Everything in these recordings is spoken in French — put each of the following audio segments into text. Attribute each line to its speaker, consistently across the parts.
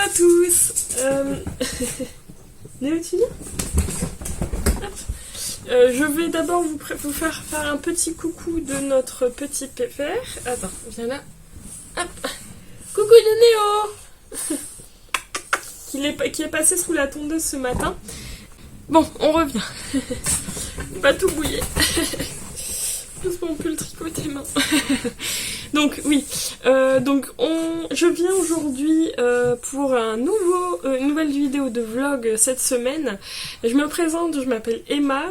Speaker 1: à tous. Néo, tu viens ? Je vais d'abord vous faire un petit coucou de notre petit pépère. Attends, viens là. Hop. Coucou de Néo qui est passé sous la tondeuse ce matin. Bon, on revient. Pas tout bouiller. On peut le tricoter main. Donc oui, je viens aujourd'hui pour une nouvelle vidéo de vlog cette semaine. Je me présente, je m'appelle Emma,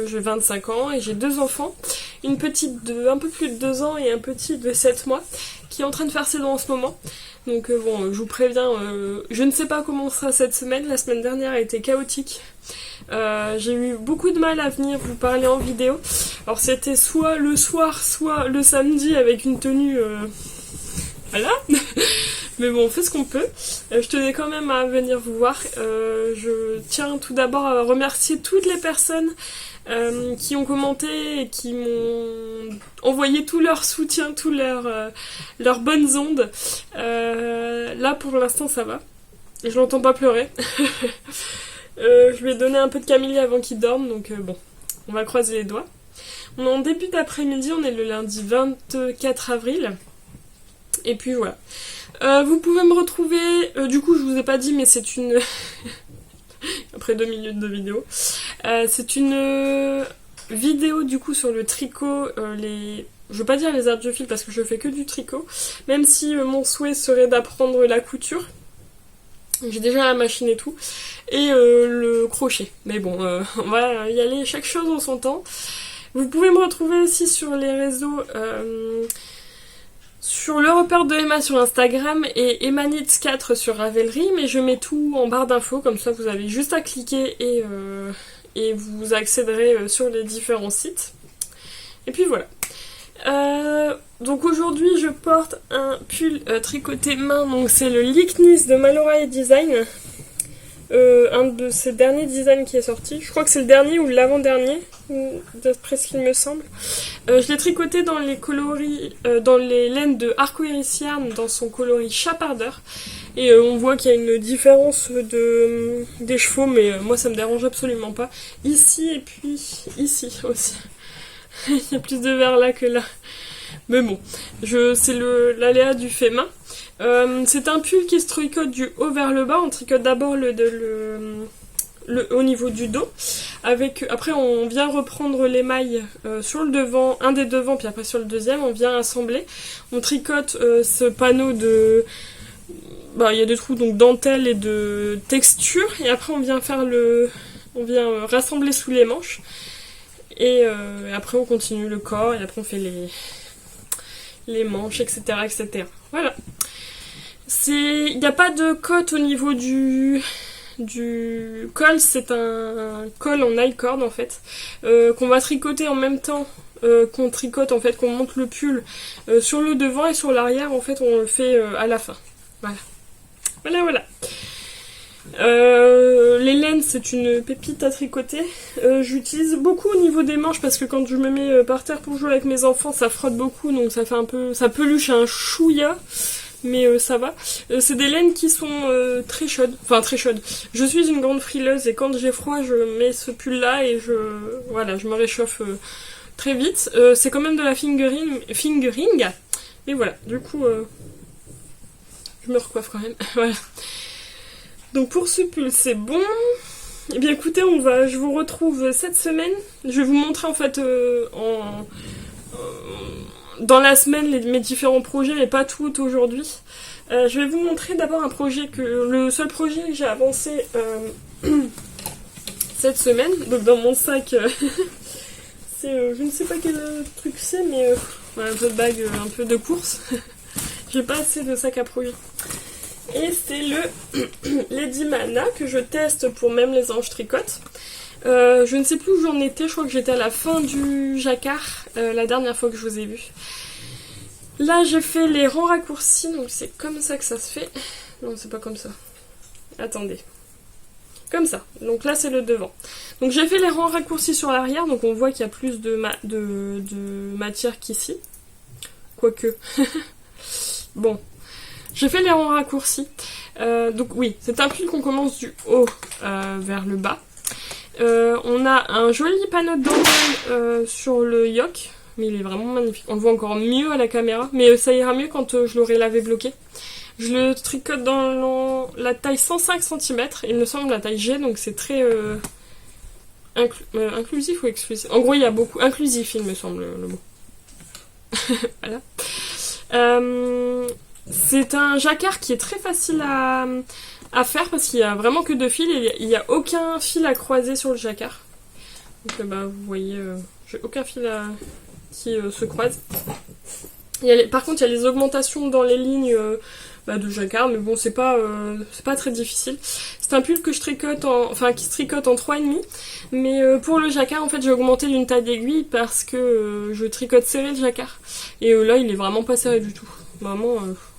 Speaker 1: j'ai 25 ans et j'ai 2 enfants. Une petite de un peu plus de 2 ans et un petit de 7 mois qui est en train de faire ses dents en ce moment. Donc bon, je vous préviens, je ne sais pas comment sera cette semaine. La semaine dernière a été chaotique. J'ai eu beaucoup de mal à venir vous parler en vidéo. Alors c'était soit le soir, soit le samedi avec une tenue... Voilà. Mais bon, on fait ce qu'on peut. Je tenais quand même à venir vous voir. Je tiens tout d'abord à remercier toutes les personnes qui ont commenté et qui m'ont envoyé tout leur soutien, tout leurs bonnes ondes. Là pour l'instant ça va. Et je l'entends pas pleurer. Je lui ai donné un peu de camélie avant qu'il dorme, donc bon, on va croiser les doigts. On est en début d'après-midi, on est le lundi 24 avril. Et puis voilà. Vous pouvez me retrouver, du coup je vous ai pas dit, mais c'est une... Après 2 minutes de vidéo. C'est une vidéo du coup sur le tricot, je veux pas dire les arts-de-fil parce que je fais que du tricot, même si mon souhait serait d'apprendre la couture. J'ai déjà la machine et tout. Et le crochet. Mais bon, on va y aller chaque chose en son temps. Vous pouvez me retrouver aussi sur les réseaux, sur le repère de Emma sur Instagram et Emmanits4 sur Ravelry, mais je mets tout en barre d'infos, comme ça vous avez juste à cliquer et vous accéderez sur les différents sites. Et puis voilà. Donc aujourd'hui je porte un pull tricoté main, donc c'est le Lickness de Malorai Design, un de ces derniers designs qui est sorti, je crois que c'est le dernier ou l'avant-dernier, d'après ce qu'il me semble. Je l'ai tricoté dans les coloris, dans les laines de Arcoiris Yarn, dans son coloris chapardeur, et on voit qu'il y a une différence des chevaux, mais moi ça me dérange absolument pas, ici et puis ici aussi. Il y a plus de vert là que là. Mais bon, c'est l'aléa du fait main. C'est un pull qui se tricote du haut vers le bas. On tricote d'abord au niveau du dos. Après, on vient reprendre les mailles sur le devant, un des devants, puis après sur le deuxième, on vient assembler. On tricote ce panneau de... il y a des trous donc dentelle et de texture. Et après, on vient rassembler sous les manches. Et après on continue le corps et après on fait les manches, etc. etc. Voilà. Il n'y a pas de cotte au niveau du col, c'est un col en I-cord en fait, qu'on va tricoter en même temps qu'on tricote, en fait, qu'on monte le pull sur le devant et sur l'arrière, en fait on le fait à la fin. Voilà. Voilà. Les laines, c'est une pépite à tricoter. J'utilise beaucoup au niveau des manches parce que quand je me mets par terre pour jouer avec mes enfants, ça frotte beaucoup, donc ça fait ça peluche un chouïa, mais ça va. C'est des laines qui sont très chaudes, enfin très chaudes. Je suis une grande frileuse et quand j'ai froid, je mets ce pull là et je me réchauffe très vite. C'est quand même de la fingering, mais voilà. Du coup, je me recoiffe quand même. Voilà. Donc pour ce pull c'est bon. Eh bien écoutez, je vous retrouve cette semaine. Je vais vous montrer en fait dans la semaine mes différents projets, mais pas tout aujourd'hui. Je vais vous montrer d'abord le seul projet que j'ai avancé cette semaine. Donc dans mon sac, c'est je ne sais pas quel truc c'est, mais un peu de bague, un peu de course. J'ai pas assez de sac à projet. Et c'est le Lady Mana que je teste pour même les anges tricotes. Je ne sais plus où j'en étais, je crois que j'étais à la fin du jacquard la dernière fois que je vous ai vu. Là j'ai fait les rangs raccourcis, donc c'est comme ça que ça se fait. Non, c'est pas comme ça. Attendez. Comme ça. Donc là c'est le devant. Donc j'ai fait les rangs raccourcis sur l'arrière, donc on voit qu'il y a plus de matière qu'ici. Quoique. Bon. J'ai fait les rangs raccourcis. Donc oui, c'est un pull qu'on commence du haut vers le bas. On a un joli panneau de dentelle sur le yoke, mais il est vraiment magnifique. On le voit encore mieux à la caméra, mais ça ira mieux quand je l'aurai lavé bloqué. Je le tricote dans la taille 105 cm, il me semble la taille G, donc c'est très inclusif ou exclusif. En gros, il y a beaucoup... Inclusif, il me semble le mot. Voilà. C'est un jacquard qui est très facile à faire parce qu'il n'y a vraiment que 2 fils et il n'y a aucun fil à croiser sur le jacquard. Donc vous voyez, j'ai aucun fil qui se croise. Par contre, il y a les augmentations dans les lignes de jacquard, mais bon, c'est pas très difficile. C'est un pull que je tricote qui se tricote en 3,5, mais pour le jacquard, en fait, j'ai augmenté d'une taille d'aiguille parce que je tricote serré le jacquard. Et là, il est vraiment pas serré du tout. Vraiment,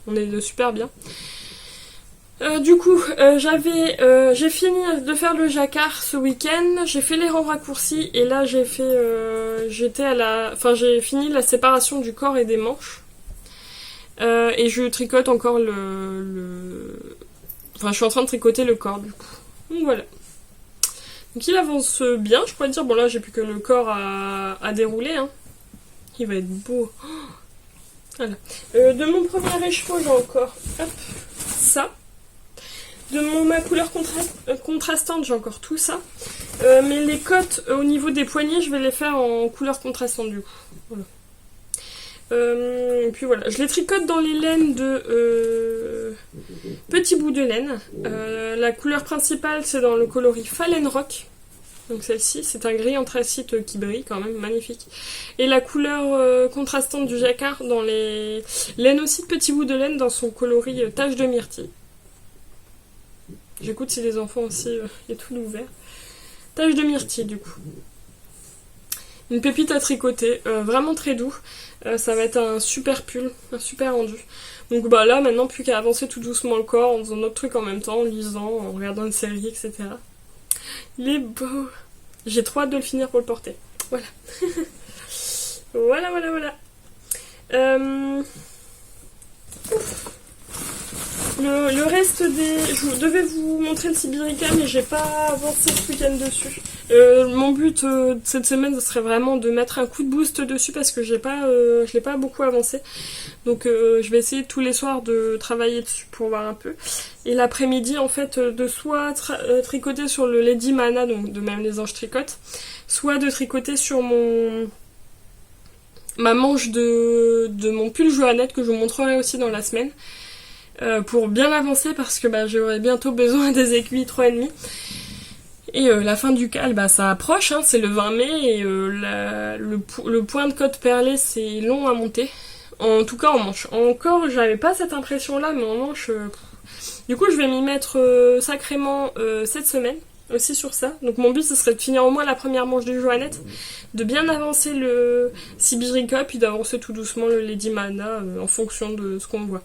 Speaker 1: on est super bien. Du coup, j'ai fini de faire le jacquard ce week-end, j'ai fait les rangs raccourcis et là j'ai fini la séparation du corps et des manches. Et je tricote encore je suis en train de tricoter le corps du coup. Donc voilà. Donc il avance bien, je pourrais dire. Bon là j'ai plus que le corps à dérouler. Hein. Il va être beau. Voilà. De mon premier écheveau j'ai encore ça. De ma couleur contrastante j'ai encore tout ça. Mais les cottes au niveau des poignets je vais les faire en couleur contrastante du coup. Voilà. Et puis voilà, je les tricote dans les laines de petits bouts de laine. La couleur principale c'est dans le coloris Fallen Rock. Donc celle-ci, c'est un gris anthracite qui brille quand même, magnifique. Et la couleur contrastante du jacquard dans les laines aussi de petits bouts de laine dans son coloris tache de myrtille. J'écoute si les enfants aussi, il y a tout ouvert. Tache de myrtille du coup. Une pépite à tricoter, vraiment très doux. Ça va être un super pull, un super rendu. Donc là, maintenant, plus qu'à avancer tout doucement le corps, en faisant d'autres trucs en même temps, en lisant, en regardant une série, etc. Il est beau. J'ai trop hâte de le finir pour le porter. Voilà. Voilà. Le reste je devais vous montrer le Sibirica, mais j'ai pas avancé ce week-end dessus. Mon but cette semaine, ce serait vraiment de mettre un coup de boost dessus parce que je l'ai pas beaucoup avancé. Donc je vais essayer tous les soirs de travailler dessus pour voir un peu. Et l'après-midi, en fait, de soit tricoter sur le Lady Mana, donc de même les anges tricotent, soit de tricoter sur ma manche de mon pull Joannette que je vous montrerai aussi dans la semaine. Pour bien avancer parce que j'aurai bientôt besoin des aiguilles 3,5. Et la fin du cal, ça approche, hein, c'est le 20 mai et le point de côte perlé c'est long à monter. En tout cas en manche. Encore, j'avais pas cette impression là, mais en manche... Du coup je vais m'y mettre sacrément cette semaine, aussi sur ça. Donc mon but ce serait de finir au moins la première manche du Joannette, de bien avancer le Sibirica, puis d'avancer tout doucement le Lady Mana en fonction de ce qu'on voit.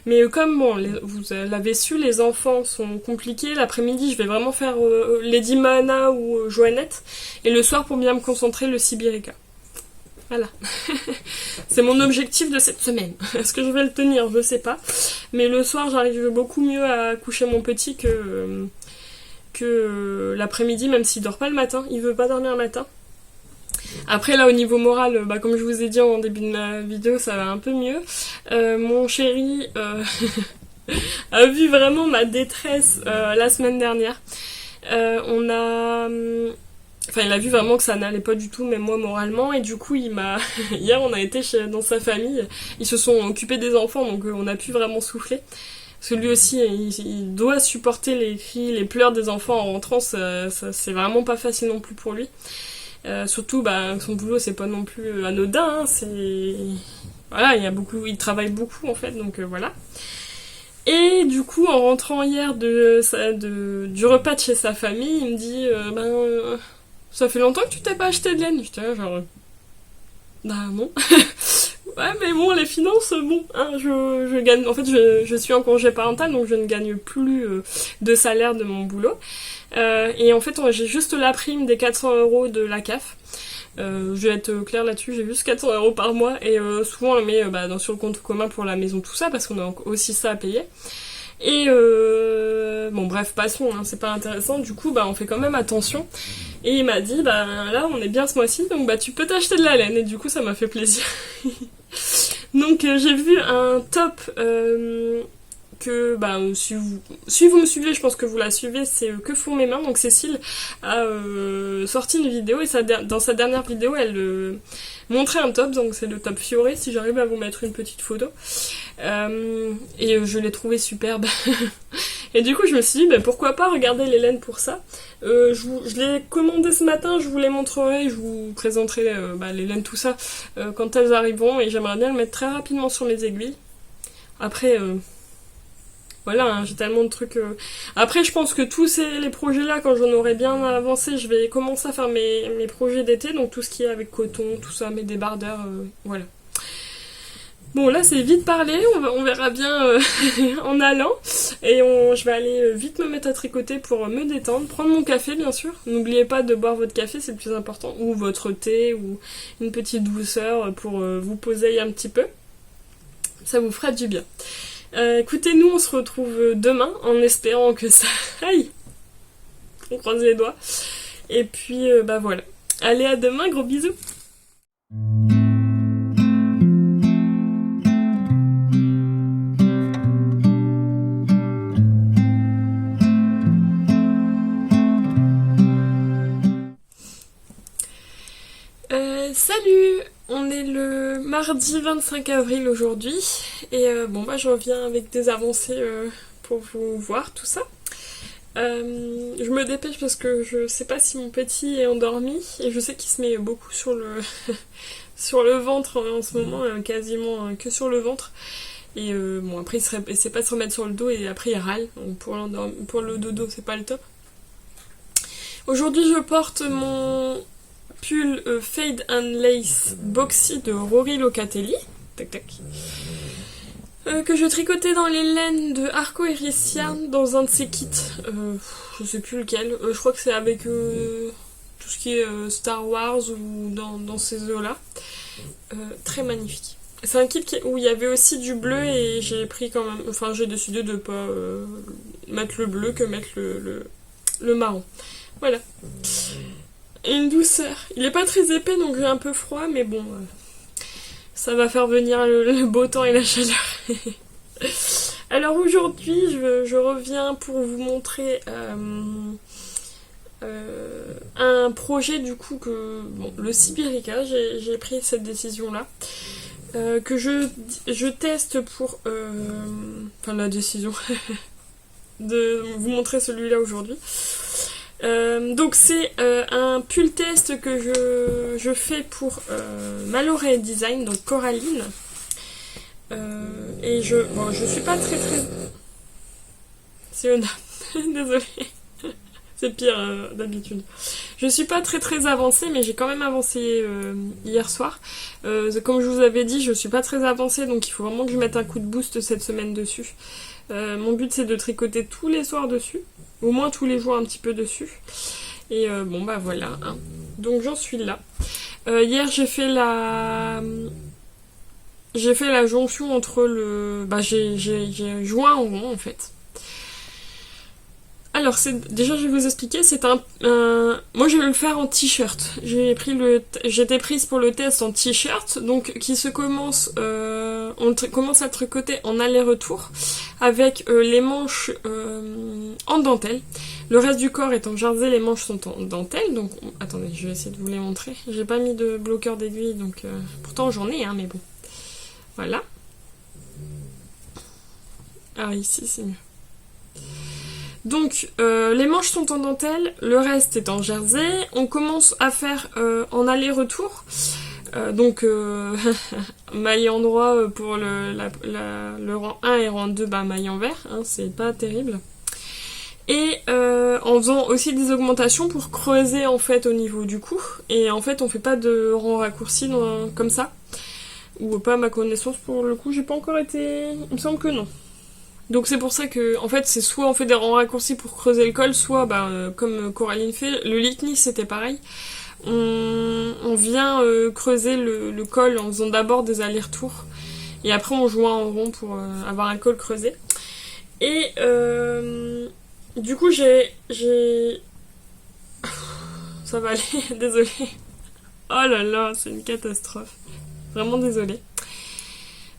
Speaker 1: Mais comme vous l'avez su, les enfants sont compliqués. L'après-midi, je vais vraiment faire Lady Mana ou Joannette. Et le soir, pour bien me concentrer, le Sibirica. Voilà. C'est mon objectif de cette semaine. Est-ce que je vais le tenir? Je sais pas. Mais le soir, j'arrive beaucoup mieux à coucher mon petit que l'après-midi, même s'il dort pas le matin. Il veut pas dormir le matin. Après là au niveau moral, comme je vous ai dit en début de ma vidéo, ça va un peu mieux. Mon chéri a vu vraiment ma détresse la semaine dernière. Il a vu vraiment que ça n'allait pas du tout, même moi moralement, et du coup hier on a été dans sa famille, ils se sont occupés des enfants, donc on a pu vraiment souffler. Parce que lui aussi, il doit supporter les cris, les pleurs des enfants en rentrant, ça c'est vraiment pas facile non plus pour lui. Surtout son boulot c'est pas non plus anodin, hein, voilà, il travaille beaucoup en fait, donc voilà. Et du coup en rentrant hier du repas de chez sa famille, il me dit ça fait longtemps que tu t'es pas acheté de laine. J'étais là genre non. Ouais mais bon les finances hein, je gagne, en fait je suis en congé parental donc je ne gagne plus de salaire de mon boulot. Et en fait j'ai juste la prime des 400 € de la CAF. Je vais être claire là-dessus, j'ai juste 400 € par mois et souvent on le met sur le compte commun pour la maison tout ça parce qu'on a aussi ça à payer. Et bon bref, passons, hein, c'est pas intéressant. Du coup, bah on fait quand même attention. Et il m'a dit, bah là on est bien ce mois-ci, donc bah tu peux t'acheter de la laine. Et du coup ça m'a fait plaisir. Donc j'ai vu un top que bah si vous me suivez, je pense que vous la suivez, c'est Que font mes mains. Donc Cécile a sorti une vidéo et dans sa dernière vidéo elle montrait un top, donc c'est le top Fioré, si j'arrive à vous mettre une petite photo. Et je l'ai trouvé superbe. Et du coup je me suis dit bah, pourquoi pas regarder les laines pour ça. Je l'ai commandé ce matin, je vous les montrerai, je vous présenterai les laines tout ça quand elles arriveront, et j'aimerais bien le mettre très rapidement sur mes aiguilles. Après voilà, hein, j'ai tellement de trucs. Après, je pense que tous les projets-là, quand j'en aurai bien avancé, je vais commencer à faire mes projets d'été, donc tout ce qui est avec coton, tout ça, mes débardeurs, voilà. Bon, là, c'est vite parlé, on verra bien en allant. Et je vais aller vite me mettre à tricoter pour me détendre, prendre mon café, bien sûr. N'oubliez pas de boire votre café, c'est le plus important, ou votre thé, ou une petite douceur pour vous poser un petit peu. Ça vous fera du bien. Écoutez, nous on se retrouve demain en espérant que ça aille. On croise les doigts. Et puis bah voilà. Allez, à demain, gros bisous. Salut! On est le mardi 25 avril aujourd'hui et bon bah je reviens avec des avancées pour vous voir tout ça. Je me dépêche parce que je sais pas si mon petit est endormi et je sais qu'il se met beaucoup sur le sur le ventre en ce moment, quasiment que sur le ventre. Et bon après il essaie pas de se remettre sur le dos et après il râle, donc pour le dodo c'est pas le top. Aujourd'hui je porte mon pull Fade and Lace Boxy de Rory Locatelli, tac tac, que je tricotais dans les laines de Arco Iris Yarn dans un de ses kits, je sais plus lequel, je crois que c'est avec tout ce qui est Star Wars ou dans ces eaux là, très magnifique. C'est un kit où il y avait aussi du bleu et j'ai pris quand même, enfin j'ai décidé de pas mettre le bleu que mettre le marron, voilà. Et une douceur. Il est pas très épais donc j'ai un peu froid, mais bon, ça va faire venir le beau temps et la chaleur. Alors aujourd'hui, je reviens pour vous montrer un projet du coup le Sibirica, j'ai pris cette décision là. Que je teste pour... Enfin la décision de vous montrer celui-là aujourd'hui. Donc c'est un pull test que je fais pour Mallory Design, donc Coraline. Et je suis pas très... C'est Ona, désolée. C'est pire d'habitude. Je suis pas très avancée, mais j'ai quand même avancé hier soir. Comme je vous avais dit, je suis pas très avancée, donc il faut vraiment que je mette un coup de boost cette semaine dessus. Mon but c'est de tricoter tous les soirs dessus, au moins tous les jours un petit peu dessus. Et bon bah voilà, hein. Donc j'en suis là. Hier j'ai fait la jonction entre le... Bah j'ai joint en rond en fait. Alors déjà je vais vous expliquer, c'est moi je vais le faire en t-shirt. J'étais prise pour le test en t-shirt, donc qui se commence, on commence à tricoter en aller-retour avec les manches en dentelle. Le reste du corps est en jersey, les manches sont en dentelle, donc attendez, je vais essayer de vous les montrer. J'ai pas mis de bloqueur d'aiguille, donc pourtant j'en ai, hein, mais bon. Voilà. Ah ici c'est mieux. Donc les manches sont en dentelle, le reste est en jersey. On commence à faire en aller-retour. Donc maille en droit pour le rang 1 et rang 2, bah, maille en vert, hein, c'est pas terrible. Et en faisant aussi des augmentations pour creuser en fait au niveau du cou. Et en fait on fait pas de rang raccourci comme ça. Ou pas à ma connaissance pour le coup, j'ai pas encore été... Il me semble que non. Donc c'est pour ça que, en fait, c'est soit on fait des rangs raccourcis pour creuser le col, soit, comme Coraline fait, le Litnis c'était pareil. On vient creuser le col en faisant d'abord des allers-retours, et après on joint en rond pour avoir un col creusé. Et du coup j'ai... Ça va aller, désolée. Oh là là, c'est une catastrophe. Vraiment désolée.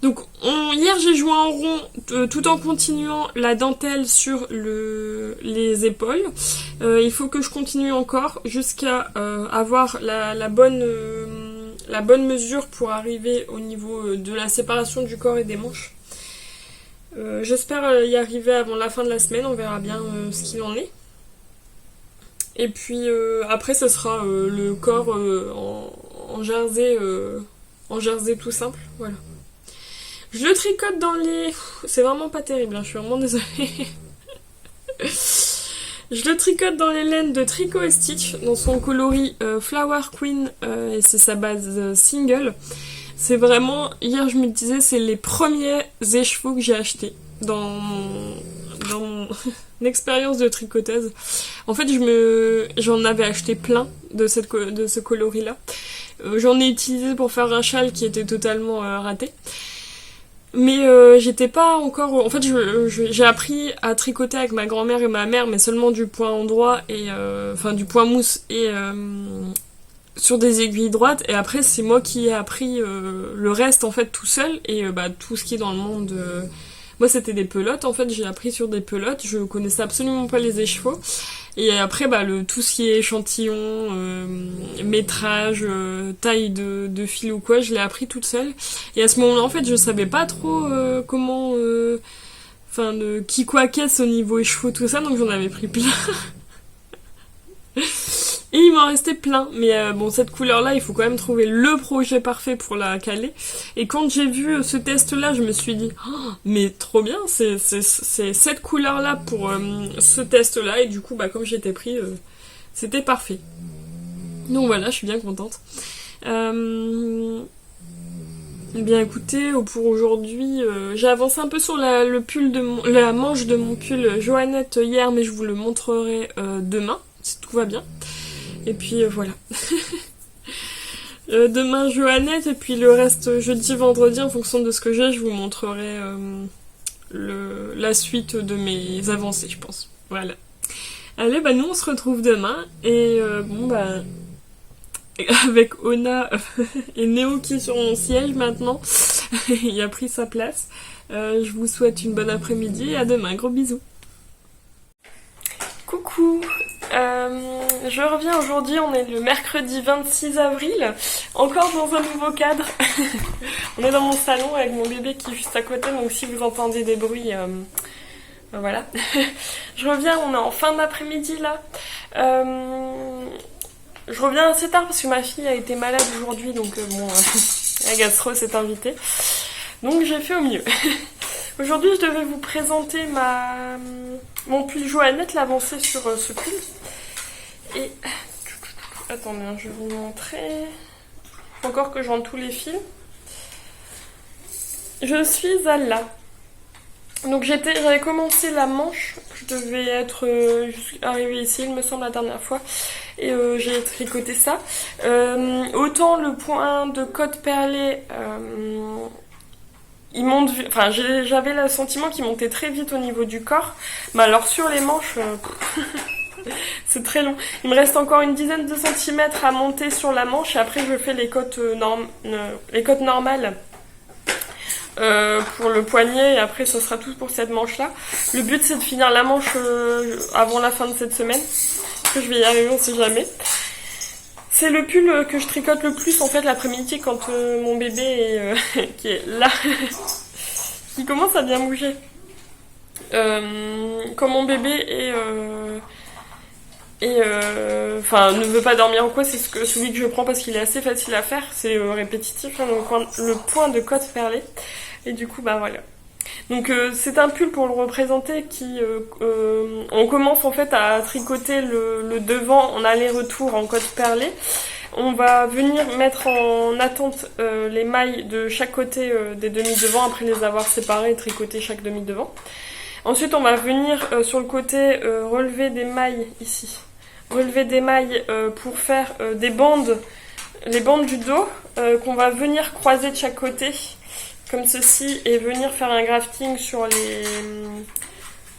Speaker 1: Donc hier j'ai joué en rond tout en continuant la dentelle sur les épaules. Il faut que je continue encore jusqu'à avoir la bonne mesure pour arriver au niveau de la séparation du corps et des manches. J'espère y arriver avant la fin de la semaine, on verra bien ce qu'il en est. Et puis après ce sera le corps en jersey tout simple, voilà. Je le tricote dans les... C'est vraiment pas terrible, hein, je suis vraiment désolée. Je le tricote dans les laines de Tricot & Stitch, dans son coloris Flower Queen, et c'est sa base single. C'est vraiment... Hier je me disais, c'est les premiers écheveaux que j'ai achetés dans mon expérience de tricoteuse. En fait, j'en avais acheté plein de ce coloris-là. J'en ai utilisé pour faire un châle qui était totalement raté. Mais j'étais pas encore... En fait, j'ai appris à tricoter avec ma grand-mère et ma mère, mais seulement du point endroit, et enfin du point mousse, et sur des aiguilles droites. Et après, c'est moi qui ai appris le reste, en fait, tout seul. Et tout ce qui est dans le monde... Moi, c'était des pelotes, en fait, j'ai appris sur des pelotes. Je connaissais absolument pas les écheveaux. Et après, tout ce qui est échantillon, métrage, taille de fil ou quoi, je l'ai appris toute seule. Et à ce moment-là, en fait, je savais pas trop comment... qui quoi qu'est-ce au niveau écheveau, tout ça, donc j'en avais pris plein. Et il m'en restait plein. Mais cette couleur-là, il faut quand même trouver le projet parfait pour la caler. Et quand j'ai vu ce test-là, je me suis dit, oh, mais trop bien, c'est cette couleur-là pour ce test-là. Et du coup, comme j'étais pris, c'était parfait. Donc voilà, je suis bien contente. Bien écoutez, pour aujourd'hui, j'ai avancé un peu sur la manche de mon pull Joannette hier, mais je vous le montrerai demain, si tout va bien. Et puis voilà. Demain Joannette, et puis le reste jeudi, vendredi, en fonction de ce que j'ai, je vous montrerai la suite de mes avancées, je pense. Voilà. Allez, nous on se retrouve demain, et avec Ona et Néo qui est sur mon siège maintenant, il a pris sa place. Je vous souhaite une bonne après-midi et à demain, gros bisous. Coucou, je reviens aujourd'hui, on est le mercredi 26 avril, encore dans un nouveau cadre. On est dans mon salon avec mon bébé qui est juste à côté, donc si vous entendez des bruits, voilà. Je reviens, on est en fin d'après-midi là. Je reviens assez tard parce que ma fille a été malade aujourd'hui, donc la gastro s'est invitée. Donc j'ai fait au mieux. Aujourd'hui, je devais vous présenter mon pull Joannette, l'avancée sur ce pull. Et attendez, je vais vous montrer. Faut encore que je rentre tous les fils. Je suis à là. Donc j'avais commencé la manche. Je devais être arrivée ici, il me semble, la dernière fois. Et j'ai tricoté ça. Autant le point de côte perlée... il monte, j'avais le sentiment qu'il montait très vite au niveau du corps, mais alors sur les manches, c'est très long. Il me reste encore une dizaine de centimètres à monter sur la manche, et après je fais les côtes normales pour le poignet, et après ce sera tout pour cette manche-là. Le but c'est de finir la manche avant la fin de cette semaine, que je vais y arriver, on sait jamais. C'est le pull que je tricote le plus en fait l'après-midi quand mon bébé qui est là, qui commence à bien bouger. Quand mon bébé ne veut pas dormir ou quoi, c'est celui que je prends parce qu'il est assez facile à faire, c'est répétitif, hein, le point de côte perlée. Et du coup voilà. Donc c'est un pull pour le représenter qui... on commence en fait à tricoter le devant en aller-retour en côte perlée. On va venir mettre en attente les mailles de chaque côté des demi-devants après les avoir séparées et tricoter chaque demi-devant. Ensuite on va venir sur le côté relever des mailles ici. Relever des mailles pour faire des bandes, les bandes du dos qu'on va venir croiser de chaque côté. Comme ceci, et venir faire un grafting sur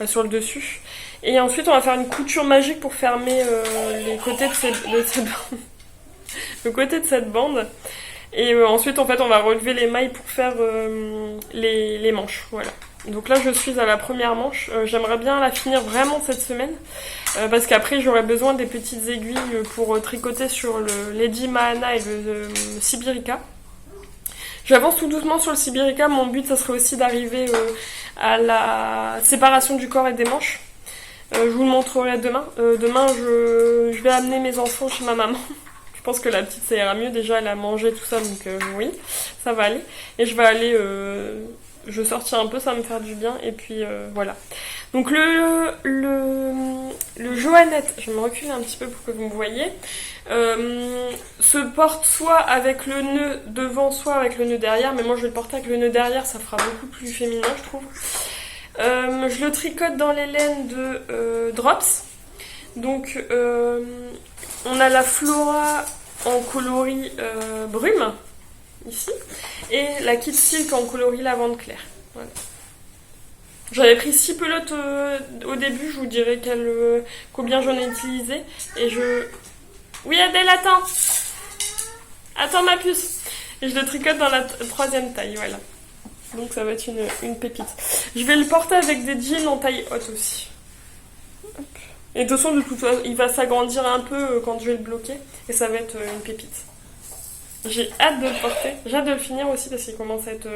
Speaker 1: sur le dessus. Et ensuite on va faire une couture magique pour fermer les côtés de cette bande. Le côté de cette bande. Et ensuite en fait on va relever les mailles pour faire les manches. Voilà. Donc là je suis à la première manche. J'aimerais bien la finir vraiment cette semaine. Parce qu'après j'aurai besoin des petites aiguilles pour tricoter sur le Lady Mahana et le Sibirica. J'avance tout doucement sur le Sibirica. Mon but ça serait aussi d'arriver à la séparation du corps et des manches. Je vous le montrerai demain. Demain je vais amener mes enfants chez ma maman. Je pense que la petite ça ira mieux, déjà elle a mangé tout ça, donc oui, ça va aller. Et je vais aller, je sortir un peu, ça va me faire du bien, et puis voilà. Donc le Johannette, je vais me reculer un petit peu pour que vous me voyez, se porte soit avec le nœud devant, soit avec le nœud derrière, mais moi je vais le porter avec le nœud derrière, ça fera beaucoup plus féminin je trouve. Je le tricote dans les laines de Drops, donc on a la Flora en coloris brume, ici, et la Kid Silk en coloris lavande clair. Voilà. J'avais pris 6 pelotes au début, je vous dirai combien j'en ai utilisé. Et je... Oui Adèle, attends. Attends ma puce. Et je le tricote dans la 3e taille, voilà. Donc ça va être une pépite. Je vais le porter avec des jeans en taille haute aussi. Hop. Et de toute façon, il va s'agrandir un peu quand je vais le bloquer. Et ça va être une pépite. J'ai hâte de le porter. J'ai hâte de le finir aussi parce qu'il commence à être...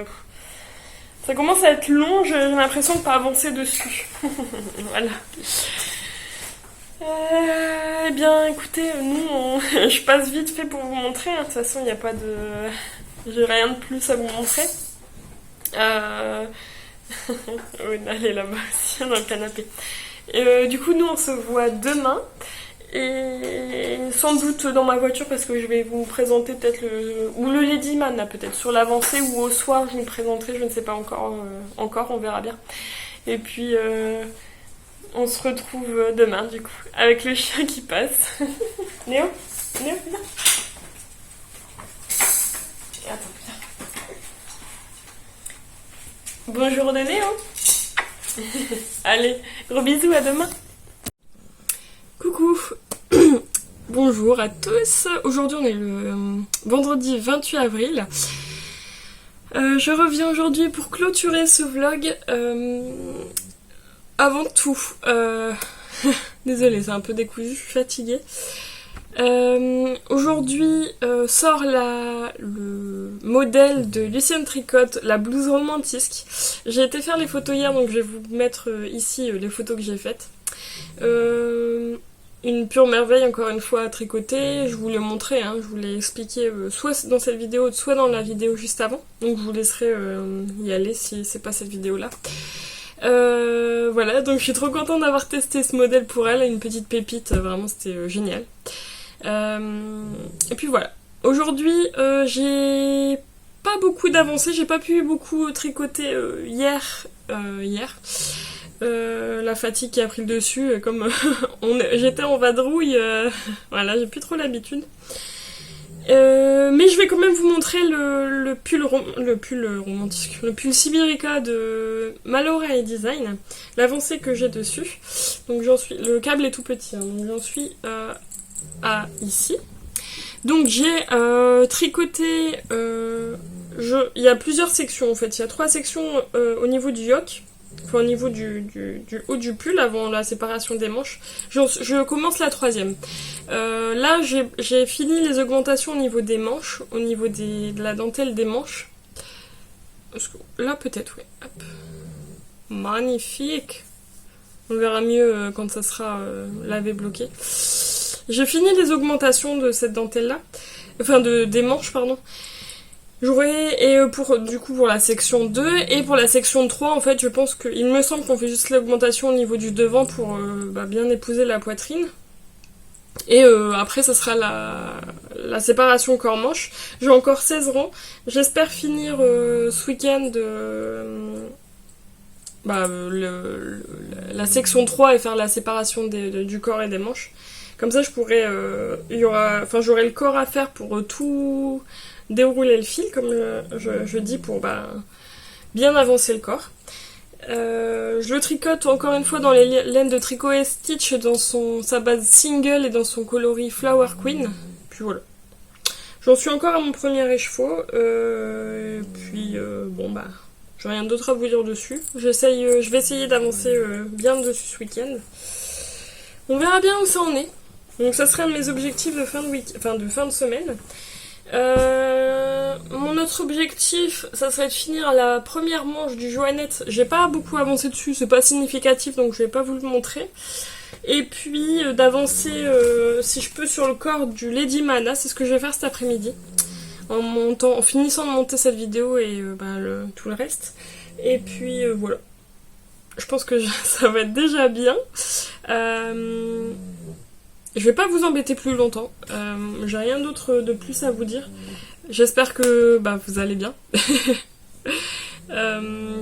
Speaker 1: Ça commence à être long. J'ai l'impression de ne pas avancer dessus. Voilà. Eh bien, écoutez, nous, je passe vite fait pour vous montrer. De toute façon, il n'y a pas de... J'ai rien de plus à vous montrer. Oui, elle est là-bas aussi, dans le canapé. Du coup, nous, on se voit demain. Et sans doute dans ma voiture parce que je vais vous présenter peut-être ou le Lady Mahana peut-être sur l'avancée ou au soir je vous le présenterai, je ne sais pas encore, on verra bien. Et puis on se retrouve demain du coup avec le chien qui passe. Néo, viens. Attends, viens. Bonjour de Néo. Allez, gros bisous, à demain. Coucou. Bonjour à tous. Aujourd'hui on est le vendredi 28 avril. Je reviens aujourd'hui pour clôturer ce vlog. Avant tout, désolée, c'est un peu décousu, je suis fatiguée. Aujourd'hui sort le modèle de Lucienne Tricotte, la blouse romantique. J'ai été faire les photos hier, donc je vais vous mettre ici les photos que j'ai faites. Une pure merveille encore une fois à tricoter, je vous l'ai montré, je vous l'ai expliqué soit dans cette vidéo, soit dans la vidéo juste avant, donc je vous laisserai y aller si c'est pas cette vidéo là. Voilà, donc je suis trop contente d'avoir testé ce modèle pour elle, une petite pépite, vraiment c'était génial. Et puis voilà, aujourd'hui j'ai pas beaucoup d'avancées, j'ai pas pu beaucoup tricoter hier. La fatigue qui a pris le dessus, comme j'étais en vadrouille, voilà, j'ai plus trop l'habitude. Mais je vais quand même vous montrer le pull romantique, le pull Sibirica de Mallory Design, l'avancée que j'ai dessus. Donc le câble est tout petit, donc j'en suis à ici. Donc j'ai tricoté, il y a plusieurs sections en fait, il y a 3 sections au niveau du yoke. Enfin, au niveau du haut du pull avant la séparation des manches. Je commence la 3e. Là j'ai fini les augmentations au niveau des manches, au niveau de la dentelle des manches. Là peut-être, oui. Hop. Magnifique. On verra mieux quand ça sera lavé bloqué. J'ai fini les augmentations de cette dentelle là. Enfin des manches pardon. Et pour la section 2 et pour la section 3 en fait je pense il me semble qu'on fait juste l'augmentation au niveau du devant pour bien épouser la poitrine et après ça sera la séparation corps-manche. J'ai encore 16 rangs, j'espère finir ce week-end la section 3 et faire la séparation du corps et des manches. Comme ça je pourrais j'aurai le corps à faire pour tout dérouler le fil comme je dis pour bien avancer le corps. Je le tricote encore une fois dans les laines de Tricot et Stitch dans sa base single et dans son coloris Flower Queen. Puis voilà. J'en suis encore à mon premier écheveau. Bon bah, j'ai rien d'autre à vous dire dessus. Je vais essayer d'avancer bien dessus ce week-end. On verra bien où ça en est. Donc ça serait un de mes objectifs de fin de semaine. Mon autre objectif, ça serait de finir la première manche du Joannette. J'ai pas beaucoup avancé dessus, c'est pas significatif, donc je vais pas vous le montrer. Et puis d'avancer, si je peux, sur le corps du Lady Mana, c'est ce que je vais faire cet après-midi. En finissant de monter cette vidéo et tout le reste. Et puis voilà. Je pense que ça va être déjà bien. Je vais pas vous embêter plus longtemps. J'ai rien d'autre de plus à vous dire. J'espère que vous allez bien.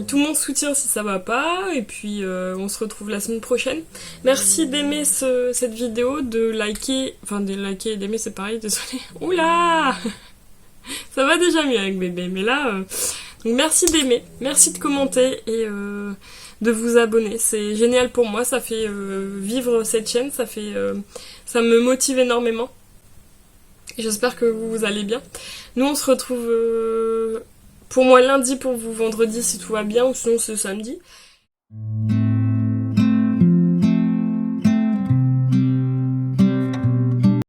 Speaker 1: Tout mon soutien si ça va pas. Et puis on se retrouve la semaine prochaine. Merci d'aimer cette vidéo, de liker. Enfin, de liker et d'aimer, c'est pareil, désolé. Oula! Ça va déjà mieux avec bébé. Mais là... Donc merci d'aimer. Merci de commenter et... de vous abonner, c'est génial pour moi, ça fait vivre cette chaîne, ça me motive énormément. Et j'espère que vous allez bien. Nous on se retrouve pour moi lundi, pour vous vendredi si tout va bien, ou sinon c'est samedi.